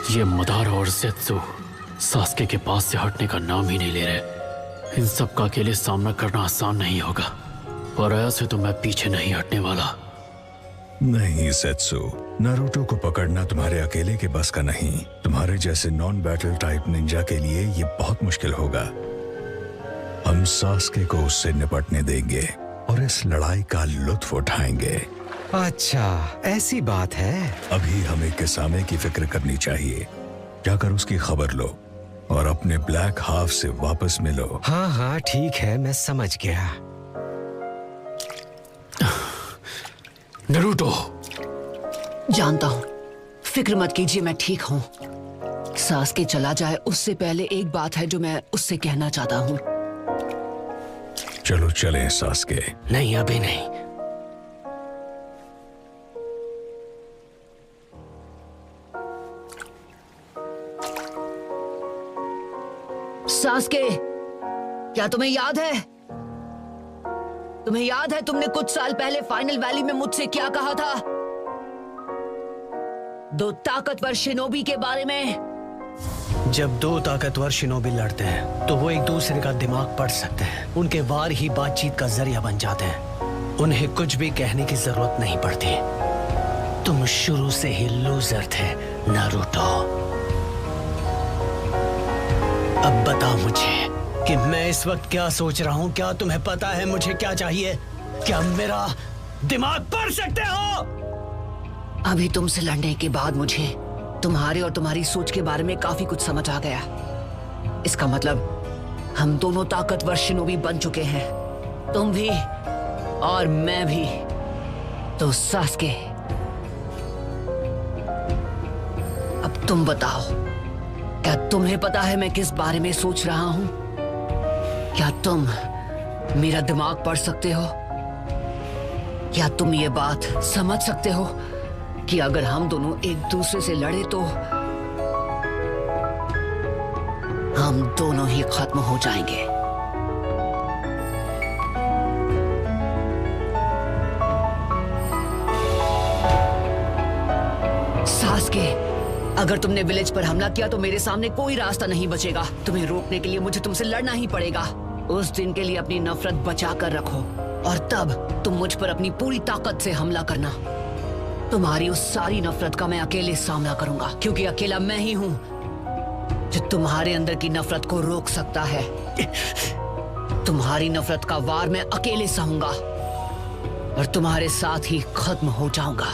ये मदारा और ज़ेत्सु सास्के के पास से हटने का नाम ही नहीं ले रहे। इन सब का अकेले सामना करना आसान नहीं होगा, और ऐसे तो मैं पीछे नहीं हटने वाला। नहीं सेत्सु, नारुतो को पकड़ना तुम्हारे अकेले के बस का नहीं। तुम्हारे जैसे नॉन बैटल टाइप निंजा के लिए ये बहुत मुश्किल होगा। हम सास्के को उससे निपटने देंगे और इस लड़ाई का लुत्फ उठाएंगे। अच्छा, ऐसी बात है। अभी हमें किसामे की फिक्र करनी चाहिए। जाकर उसकी खबर लो और अपने ब्लैक हाफ से वापस मिलो। हाँ हाँ ठीक है, मैं समझ गया। नारुतो, जानता हूँ, फिक्र मत कीजिए, मैं ठीक हूँ। सास्के चला जाए उससे पहले एक बात है जो मैं उससे कहना चाहता हूँ। चलो चलें सास्के। नहीं अभी नहीं। सास्के, क्या तुम्हें याद है? तुम्हें याद है तुमने कुछ साल पहले फाइनल वैली में मुझसे क्या कहा था? दो ताकतवर शिनोबी के बारे में। जब दो ताकतवर शिनोबी लड़ते हैं तो वो एक दूसरे का दिमाग पढ़ सकते हैं। उनके वार ही बातचीत का जरिया बन जाते हैं। उन्हें कुछ भी कहने की जरूरत नहीं पड़ती। तुम शुरू से ही लूजर थे नारुतो। अब बताओ मुझे कि मैं इस वक्त क्या सोच रहा हूँ। क्या तुम्हें पता है मुझे क्या चाहिए? क्या मेरा दिमाग पढ़ सकते हो? अभी तुमसे लड़ने के बाद मुझे तुम्हारे और तुम्हारी सोच के बारे में काफी कुछ समझ आ गया। इसका मतलब हम दोनों ताकतवर शिनोबी बन चुके हैं, तुम भी और मैं भी। तो सास्के, अब तुम बताओ, क्या तुम्हें पता है मैं किस बारे में सोच रहा हूं? क्या तुम मेरा दिमाग पढ़ सकते हो? क्या तुम ये बात समझ सकते हो कि अगर हम दोनों एक दूसरे से लड़े तो हम दोनों ही खत्म हो जाएंगे? सास्के, अगर तुमने विलेज पर हमला किया तो मेरे सामने कोई रास्ता नहीं बचेगा। तुम्हें रोकने के लिए मुझे तुमसे लड़ना ही पड़ेगा। उस दिन के लिए अपनी नफरत बचा कर रखो और तब तुम मुझ पर अपनी पूरी ताकत से हमला करना। तुम्हारी उस सारी नफरत का मैं अकेले सामना करूंगा, क्योंकि अकेला मैं ही हूं जो तुम्हारे अंदर की नफरत को रोक सकता है। तुम्हारी नफरत का वार मैं अकेले सहूंगा और तुम्हारे साथ ही खत्म हो जाऊंगा।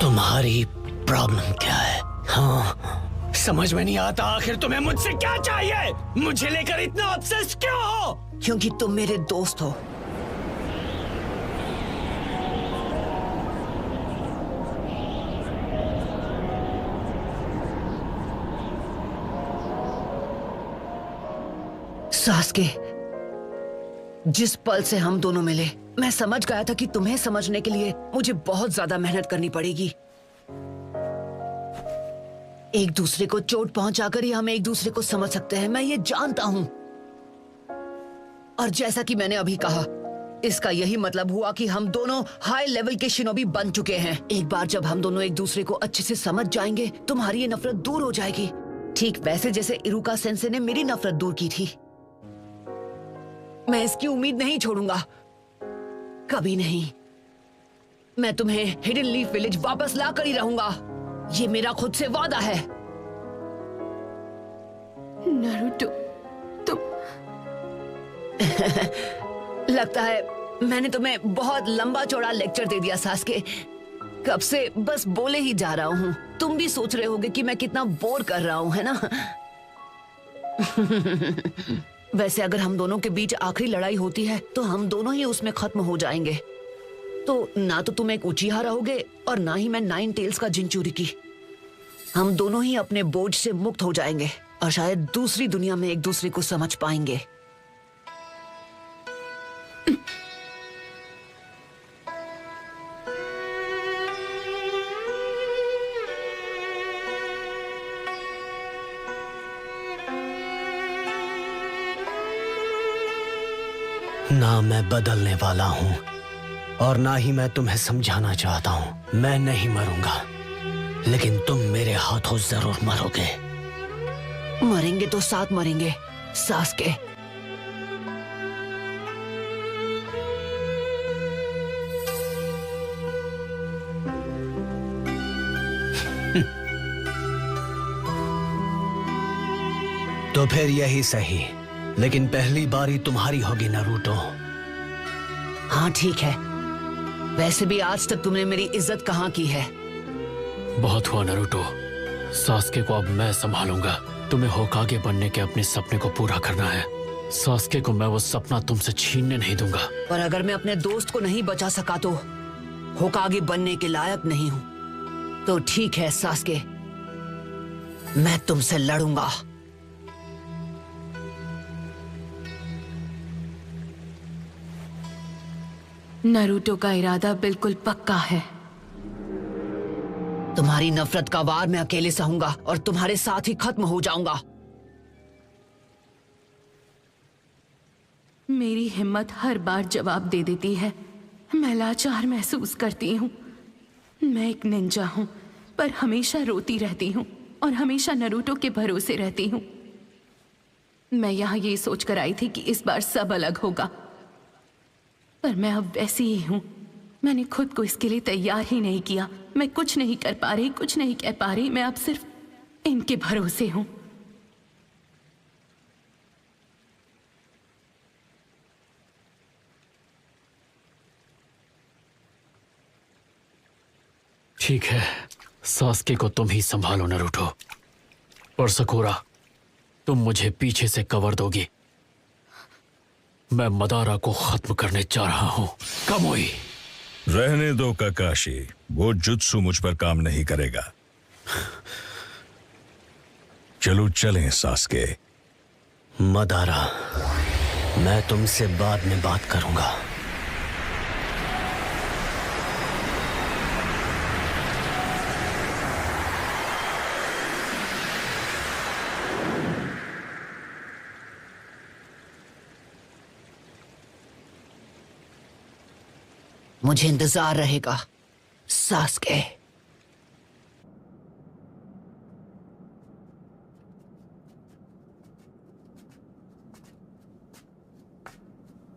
तुम्हारी प्रॉब्लम क्या है? हाँ, समझ में नहीं आता। आखिर तुम्हें मुझसे क्या चाहिए? मुझे लेकर इतना ऑब्सेस्ड क्यों हो? क्योंकि तुम मेरे दोस्त हो। सास्के, जिस पल से हम दोनों मिले मैं समझ गया था कि तुम्हें समझने के लिए मुझे बहुत ज्यादा मेहनत करनी पड़ेगी। एक दूसरे को चोट पहुंचाकर ही हम एक दूसरे को समझ सकते हैं, मैं ये जानता हूं। और जैसा कि मैंने अभी कहा, इसका यही मतलब हुआ कि हम दोनों हाई लेवल के शिनोबी बन चुके हैं। एक बार जब हम दोनों एक दूसरे को अच्छे से समझ जाएंगे, तुम्हारी ये नफरत दूर हो जाएगी, ठीक वैसे जैसे इरुका सेंसे ने मेरी नफरत दूर की थी। मैं इसकी उम्मीद नहीं छोड़ूंगा, कभी नहीं। मैं तुम्हें हिडन लीफ विलेज वापस ला कर ही रहूंगा, ये मेरा खुद से वादा है। नारुतो, तुम लगता है मैंने तुम्हें बहुत लंबा चौड़ा लेक्चर दे दिया सास्के। कब से बस बोले ही जा रहा हूँ। तुम भी सोच रहे होगे कि मैं कितना बोर कर रहा हूँ, है ना? वैसे अगर हम दोनों के बीच आखिरी लड़ाई होती है तो हम दोनों ही उसमें खत्म हो जाएंगे। तो ना तो तुम एक उचिहा रहोगे और ना ही मैं नाइन टेल्स का जिनचूरिकी। हम दोनों ही अपने बोझ से मुक्त हो जाएंगे और शायद दूसरी दुनिया में एक दूसरे को समझ पाएंगे। ना मैं बदलने वाला हूं और ना ही मैं तुम्हें समझाना चाहता हूं। मैं नहीं मरूंगा, लेकिन तुम मेरे हाथों जरूर मरोगे। मरेंगे तो साथ मरेंगे सास्के। तो फिर यही सही, लेकिन पहली बारी तुम्हारी होगी नारुतो। हाँ ठीक है, वैसे भी आज तक तुमने मेरी इज्जत कहाँ की है। बहुत हुआ नारुतो, सास्के को अब मैं संभालूंगा। तुम्हें होकागे बनने के अपने सपने को पूरा करना है। सास्के को मैं वो सपना तुमसे छीनने नहीं दूंगा। पर अगर मैं अपने दोस्त को नहीं बचा सका तो होकागे बनने के लायक नहीं हूं। तो ठीक है सास्के, मैं तुमसे लड़ूंगा। नारुतो का इरादा बिल्कुल पक्का है। तुम्हारी नफरत का वार मैं अकेले सहूंगा और तुम्हारे साथ ही खत्म हो जाऊंगा। मेरी हिम्मत हर बार जवाब दे देती है। मैं लाचार महसूस करती हूँ। मैं एक निंजा हूँ, पर हमेशा रोती रहती हूँ और हमेशा नारुतो के भरोसे रहती हूँ। मैं यहाँ ये सोचकर आई थी कि इस बार सब अलग होगा, पर मैं अब वैसी ही हूँ। मैंने खुद को इसके लिए तैयार ही नहीं किया। मैं कुछ नहीं कर पा रही, कुछ नहीं कह पा रही। मैं अब सिर्फ इनके भरोसे हूँ। ठीक है, सास्के को तुम ही संभालो नारुतो। और सकुरा, तुम मुझे पीछे से कवर दोगी। मैं मदारा को खत्म करने जा रहा हूं। कामोई, रहने दो काकाशी, वो जुत्सु मुझ पर काम नहीं करेगा। चलो चलें सास्के। मदारा, मैं तुमसे बाद में बात करूंगा। मुझे इंतजार रहेगा सास्के।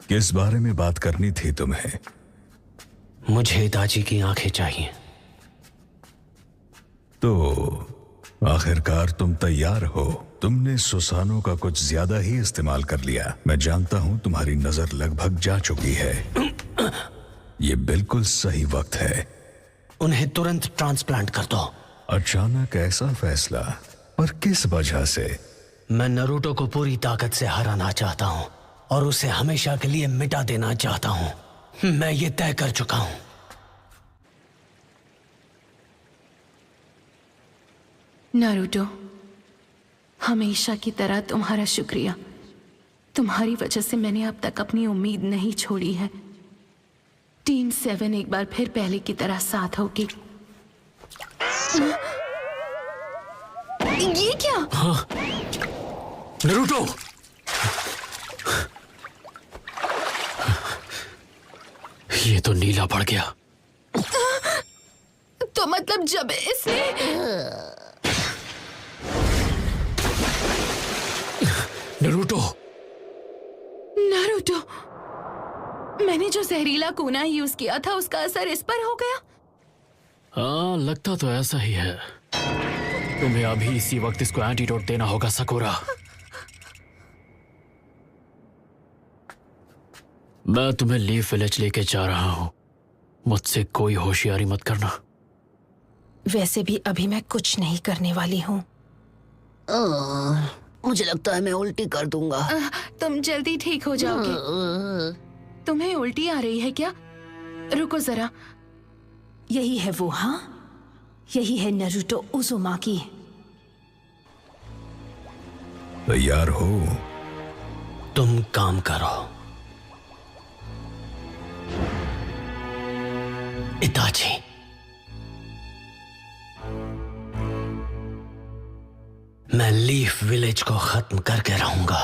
किस बारे में बात करनी थी तुम्हें? मुझे इताची की आंखें चाहिए। तो आखिरकार तुम तैयार हो। तुमने सुसानो का कुछ ज्यादा ही इस्तेमाल कर लिया। मैं जानता हूं तुम्हारी नजर लगभग जा चुकी है। ये बिल्कुल सही वक्त है। उन्हें तुरंत ट्रांसप्लांट कर दो। अचानक ऐसा फैसला, पर किस वजह से? मैं नारुतो को पूरी ताकत से हराना चाहता हूं और उसे हमेशा के लिए मिटा देना चाहता हूं। मैं ये तय कर चुका हूं। नारुतो, हमेशा की तरह तुम्हारा शुक्रिया। तुम्हारी वजह से मैंने अब तक अपनी उम्मीद नहीं छोड़ी है। टीम 7 एक बार फिर पहले की तरह साथ होगी। ये क्या? नारुतो! ये तो नीला पड़ गया। तो मतलब जब इसने नारुतो! नारुतो, मैंने जो जहरीला कूना यूज किया था उसका असर इस पर हो गया। हाँ, लगता तो ऐसा ही है। तुम्हें अभी इसी वक्त इसको एंटीडोट देना होगा सकुरा। मैं तुम्हें लीफ विलेज लेके जा रहा हूं। मुझसे कोई होशियारी मत करना। वैसे भी अभी मैं कुछ नहीं करने वाली हूँ। मुझे लगता है मैं उल्टी कर दूंगा। तुम जल्दी ठीक हो जाओगे। तुम्हें उल्टी आ रही है क्या? रुको जरा। यही है वो, हाँ? यही है नारुतो उज़ुमाकी। तैयार हो? तुम काम करो। इताची, मैं लीफ विलेज को खत्म करके रहूंगा।